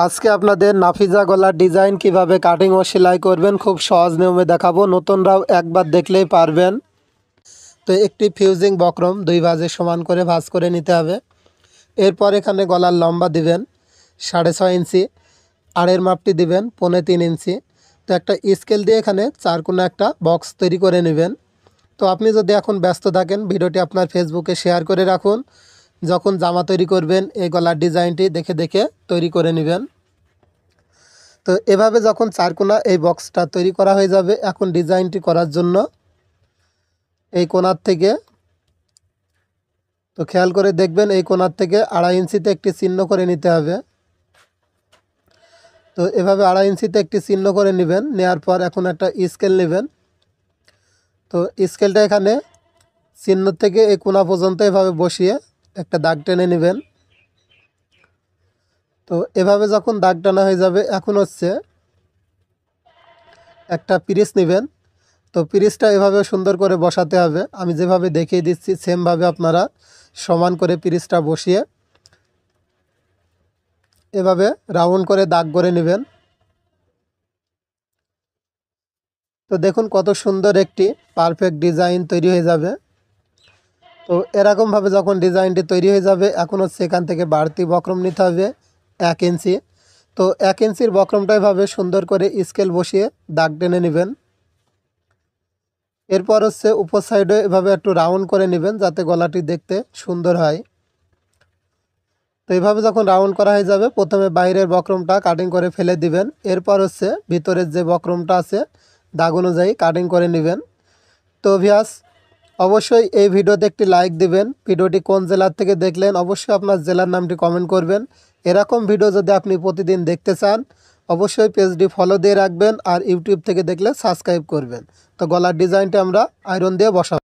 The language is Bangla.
আজকে আপনাদের নাফিজা গলার ডিজাইন কিভাবে কাটিং ও সেলাই করবেন খুব সহজ নিয়মে দেখাবো। নতুনরাও একবার দেখলেই পারবেন। তো একটি ফিউজিং বক্রম দুই ভাঁজে সমান করে ভাঁজ করে নিতে হবে। এরপর এখানে গলার লম্বা দিবেন 6.5 ইঞ্চি, আড়ের মাপটি দিবেন 3.25 ইঞ্চি। তো একটা স্কেল দিয়ে এখানে চার কোণা একটা বক্স তৈরি করে নেবেন। তো আপনি যদি এখন ব্যস্ত থাকেন, ভিডিওটি আপনার ফেসবুকে শেয়ার করে রাখুন। যখন জামা তৈরি করবেন এই গলার ডিজাইনটি দেখে দেখে তৈরি করে নেবেন। তো এভাবে যখন চারকোনা এই বক্সটা তৈরি করা হয়ে যাবে, এখন ডিজাইনটি করার জন্য এই কোণার থেকে, তো খেয়াল করে দেখবেন, এই কোণার থেকে 2.5 ইঞ্চিতে একটি চিহ্ন করে নিতে হবে। তো এভাবে 2.5 ইঞ্চিতে একটি চিহ্ন করে নেবেন। নেওয়ার পর এখন একটা স্কেল নেবেন। তো স্কেলটা এখানে চিহ্ন থেকে এই কোণা পর্যন্ত এভাবে বসিয়ে একটা দাগ টেনে নেবেন। তো এভাবে যখন দাগ টানা হয়ে যাবে, এখন হচ্ছে একটা পিরিচ নেবেন। তো পিরিচটা এভাবে সুন্দর করে বসাতে হবে। আমি যেভাবে দেখিয়ে দিচ্ছি সেমভাবে আপনারা সমান করে পিরিচটা বসিয়ে এভাবে রাউন্ড করে দাগ করে নেবেন। তো দেখুন কত সুন্দর একটি পারফেক্ট ডিজাইন তৈরি হয়ে যাবে। তো এরকমভাবে যখন ডিজাইনটি তৈরি হয়ে যাবে, এখন হচ্ছে এখান থেকে বাড়তি বক্রম নিতে হবে 1 ইঞ্চি। তো 1 ইঞ্চির বক্রমটা এভাবে সুন্দর করে স্কেল বসিয়ে দাগ টেনে নেবেন। এরপর হচ্ছে উপর সাইডে এভাবে একটু রাউন্ড করে নেবেন যাতে গলাটি দেখতে সুন্দর হয়। তো এইভাবে যখন রাউন্ড করা হয়ে যাবে, প্রথমে বাইরের বক্রমটা কাটিং করে ফেলে দিবেন। এরপর হচ্ছে ভিতরের যে বক্রমটা আছে দাগ অনুযায়ী কাটিং করে নেবেন। তো ভিউয়ার্স, অবশ্যই এই ভিডিওতে একটি লাইক দিবেন। ভিডিওটি কোন জেলার থেকে দেখলেন অবশ্যই আপনার জেলার নামটি কমেন্ট করবেন। এরকম ভিডিও যদি আপনি প্রতিদিন দেখতে চান অবশ্যই পেজটি ফলো দিয়ে রাখবেন, আর ইউটিউব থেকে দেখলে সাবস্ক্রাইব করবেন। তো গলার ডিজাইনটা আমরা আয়রন দিয়ে বসাবো।